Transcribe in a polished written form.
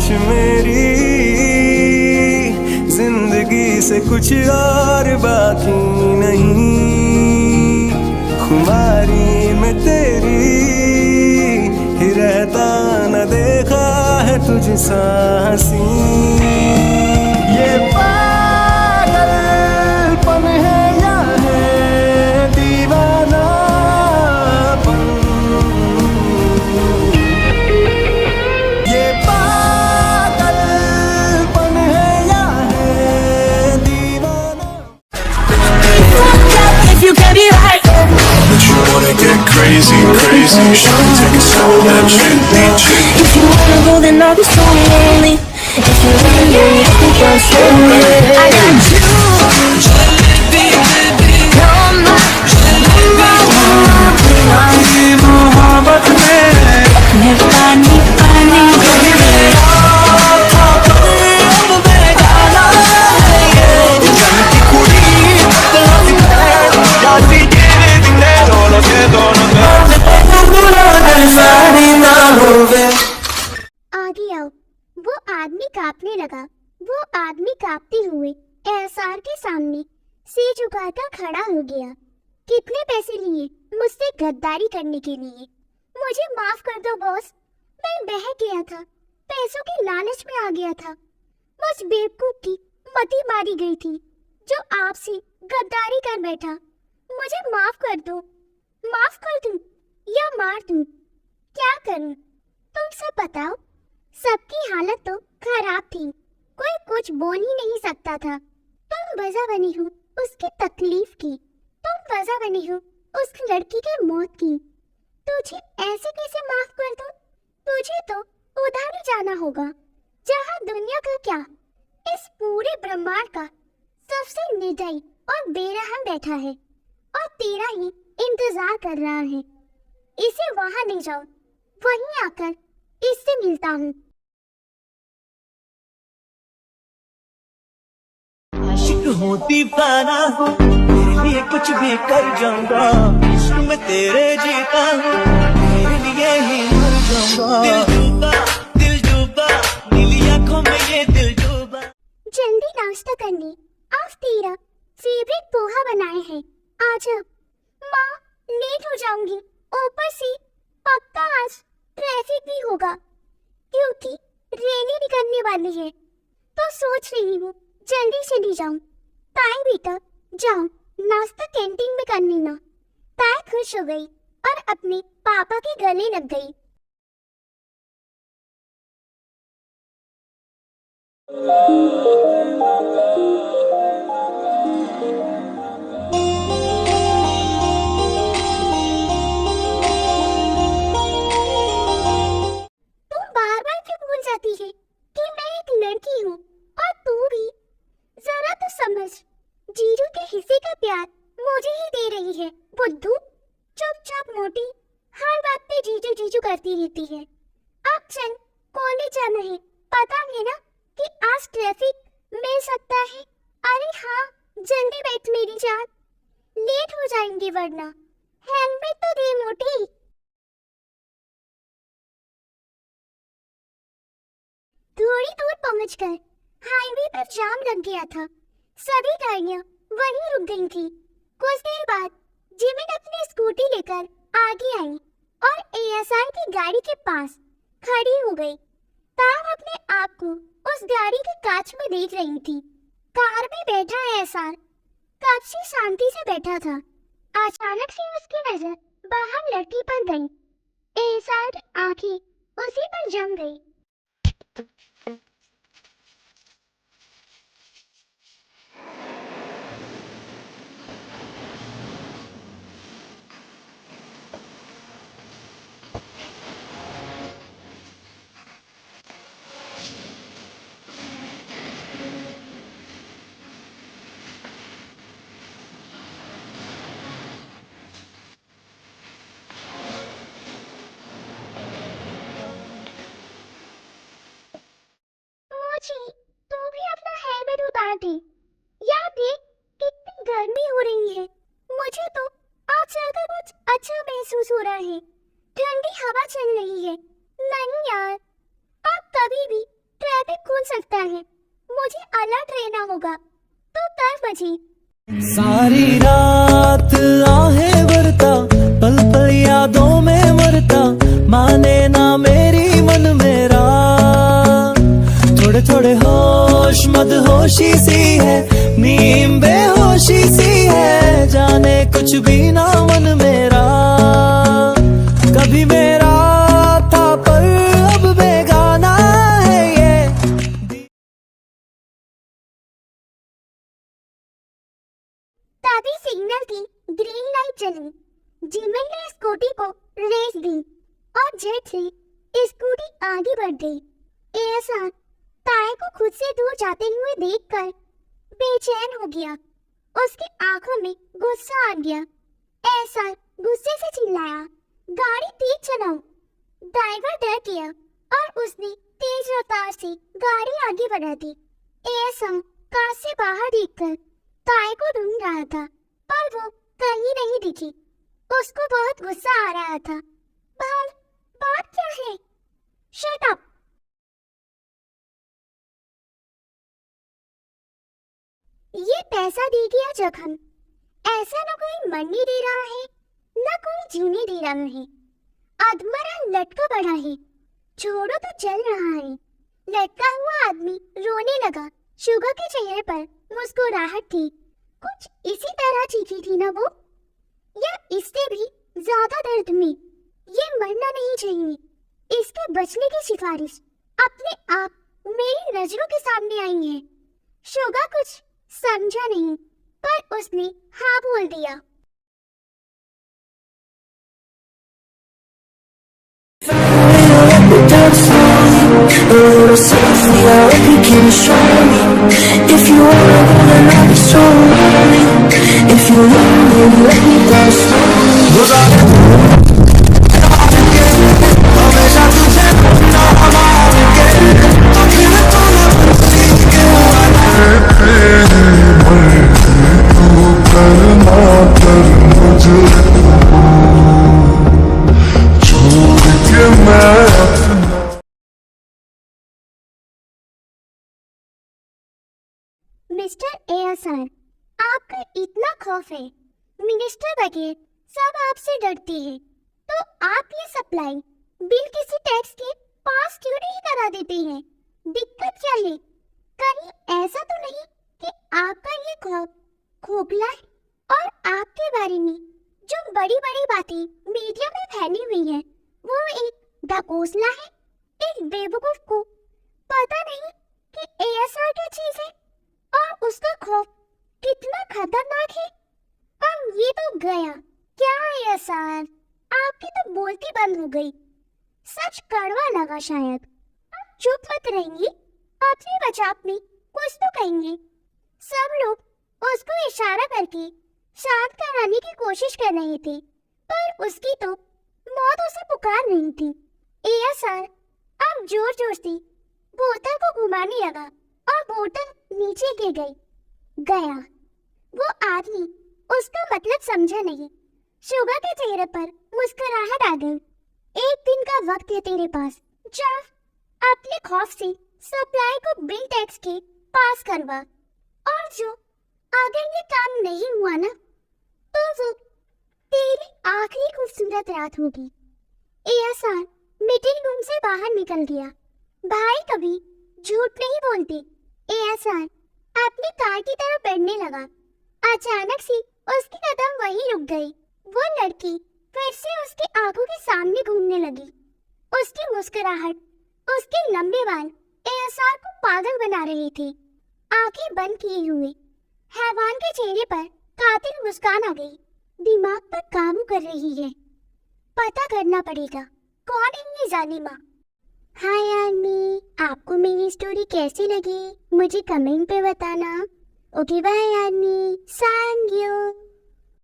ख्वाहिश मेरी जिंदगी से कुछ और बाकी नहीं, खुमारी में तेरी ही रहता न देखा है तुझसा हंसी। ये पागलपन है या है दीवानापन, ये पागलपन है या है दीवाना। If you get it right, But you wanna get crazy, crazy. Shawty, take it slow, that shit be cheap. if you wanna go, then I'll be so lonely. If you're really, you can go slowly. I got you. You're my मोहब्बत में पानी पानी आगे आओ। वो आदमी कांपने लगा। वो आदमी कांपते हुए एहसार के सामने सिर झुकाकर खड़ा हो गया। कितने पैसे लिए मुझसे गद्दारी करने के लिए? मुझे माफ कर दो बॉस, मैं बह गया था, पैसों के लालच में आ गया था। मुझ बेवकूफ की मति मारी गई थी जो आपसे गद्दारी कर बैठा। मुझे माफ कर दो। माफ कर दूं या मार दूं? क्या करूं? तुम सब बताओ। सबकी हालत तो खराब थी, कोई कुछ बोल ही नहीं सकता था। तुम वजह बनी हो उसकी तकलीफ की, तुम वजह बनी हो उस लड़की की मौत की। तुझे ऐसे कैसे माफ कर दूं? तुझे तो उधर ही जाना होगा जहां दुनिया का क्या, इस पूरे ब्रह्मांड का सबसे निर्दयी और बेरहम बैठा है और तेरा ही इंतजार कर रहा है। इसे वहां ले जाओ, वहीं आकर इससे मिलता हूँ। आशिक हूँ दीवाना हूँ, तेरे लिए कुछ भी कर जाऊंगा। इश्क में तेरे जीता हूँ, तेरे लिए ही मर जाऊंगा। दिल डूबा नीली आंखों में ये दिल डूबा। जल्दी नाश्ता करने, आज तेरा फेवरेट पोहा बनाए हैं। आजा। माँ, लेट हो जाऊंगी। ऊपर से पक्का आज ट्रैफिक भी होगा क्योंकि रैली निकलने वाली है। तो सोच रही हूँ जल्दी चली जाऊं। ताई बेटा जाओ, नाश्ता कैंटीन में कर लेना। ताई खुश हो गई और अपने पापा के गले लग गई। तुम बार बार क्यों भूल जाती है कि मैं एक लड़की हूँ और तू भी? जरा तो समझ, जीजू के हिस्से का प्यार मुझे ही दे रही है। बुद्धू, चुपचाप मोटी, हर बात पे जीजू जीजू करती रहती है। अब चल, कॉलेज जाना है। पता है ना कि आज ट्रैफिक मिल सकता है। अरे हाँ, जल्दी बैठ मेरी जान, लेट हो जाएंगे वरना। हेलमेट तो दे मोटी। थोड़ी दूर पहुंचकर हाईवे पर जाम लग गया था। सभी गाड़ियां वहीं रुक गई थी। कुछ देर बाद जिमिन अपनी स्कूटी लेकर आगे आई और एएसआई की गाड़ी के पास खड़ी हो गई। तार अपने आप को उस गाड़ी के कांच में देख रही थी। कार में बैठा एएसआई कब से शांति से बैठा था। अचानक से उसकी नजर बाहर लड़की पर गई। एएसआई की आंखें उसी पर जम गई। तू भी अपना हेलमेट उतार दे। यार देख, कितनी गर्मी हो रही है। मुझे तो आज चलकर कुछ अच्छा महसूस हो रहा है। ठंडी हवा चल रही है। नहीं यार, अब कभी भी लगता है मुझे अलर्ट रहना होगा। तो कर बजी। सारी रात आहें भरता, पल पल यादों में मरता, माने ना मेरी मन मेरा। थोड़े थोड़े होश मदहोशी सी है, नीम बेहोशी सी है, जाने कुछ भी ना मन मेरा। कभी मेरा था पर अब बेगाना है ये। तभी सिग्नल की ग्रीन लाइट जली। जिमिन ने स्कूटी को रेस दी और जेट से स्कूटी आगे बढ़ गई। एएसआर ताए को खुद से दूर जाते हुए देखकर बेचैन हो गया। उसकी आंखों में गुस्सा आ गया। एएसआर गुस्से से चिल्लाया, गाड़ी तेज चलाओ। ड्राइवर डर गया और उसने तेज रफ्तार से गाड़ी आगे बढ़ा दी। एएसआर कार से बाहर देखकर ताए को ढूंढ रहा था पर वो कहीं नहीं दिखी। उसको बहुत गुस्सा आ रहा था। बात क्या है? Shut up. ये पैसा दे गया जखम। ऐसा न कोई मरने दे रहा है न कोई जीने दे रहा है। अधमरा लटका पड़ा है। छोड़ो तो चल रहा है। लटका हुआ आदमी रोने लगा। शुगर के चेहरे पर मुस्कुराहट थी। कुछ इसी तरह चीखी थी ना वो, या इससे भी ज्यादा दर्द में। ये मरना नहीं चाहिए। इसके बचने की सिफारिश अपने आप मेरी नजरों के सामने आई है। शुगा कुछ समझा नहीं पर उसने हाँ बोल दिया। A little softly, I hope you can show me. If you wanna go, then I'll be so lonely. If you want me, let me down slowly. Mister ASR, आपका इतना खौफ है। मिनिस्टर वगैरह सब आपसे डरते हैं, तो आप ये सप्लाई बिल किसी टैक्स के पास क्यों नहीं करा देते हैं? दिक्कत क्या है? कहीं ऐसा तो नहीं कि आपका ये खौफ खोखला है और आपके बारे में जो बड़ी बड़ी बातें मीडिया में फैली हुई है वो एक ढकोसला है? एक बेवकूफ को पता नहीं कि एएसआर क्या चीज है और उसका खौफ कितना खतरनाक है। और ये तो गया। क्या एएसआर, आपकी तो बोलती बंद हो गई। सच कड़वा लगा शायद। आप चुप मत रहेंगी? अपने बचाव में कुछ तो कहेंगे। सब लोग उसको इशारा करके शांत कराने की कोशिश कर रहे थे पर उसकी तो मौत उसे पुकार रही थी। एएसआर अब जोर जोर से बोतल को घुमाने लगा और बोतल नीचे गिर गया। वो आदमी उसका मतलब समझा नहीं। शुगा के चेहरे पर मुस्कुराहट आ गई। एक दिन का वक्त है तेरे पास, जा अपने खौफ से सप्लाई को बिल टैक्स के पास करवा। और जो अगर ये काम नहीं हुआ ना तो वो तेरी आखिरी खूबसूरत रात होगी। एएसआर मीटिंग रूम से बाहर निकल गया। भाई कभी झूठ नहीं बोलते। एएसआर अपनी कार की तरफ बढ़ने लगा। अचानक से उसकी कदम वहीं रुक गई। वो लड़की फिर से उसकी आंखों के सामने घूमने लगी। उसकी मुस्कुराहट, उसके लंबे बाल एएसआर को पागल बना रहे थे। आंखें बंद किए हुए हैवान के चेहरे पर कातिल मुस्कान आ गई। दिमाग पर काबू कर रही है। पता करना पड़ेगा कौन है ये जालिमा। हाय आर्मी, आपको मेरी स्टोरी कैसी लगी मुझे कमेंट पे बताना। Okay bye army, thank you.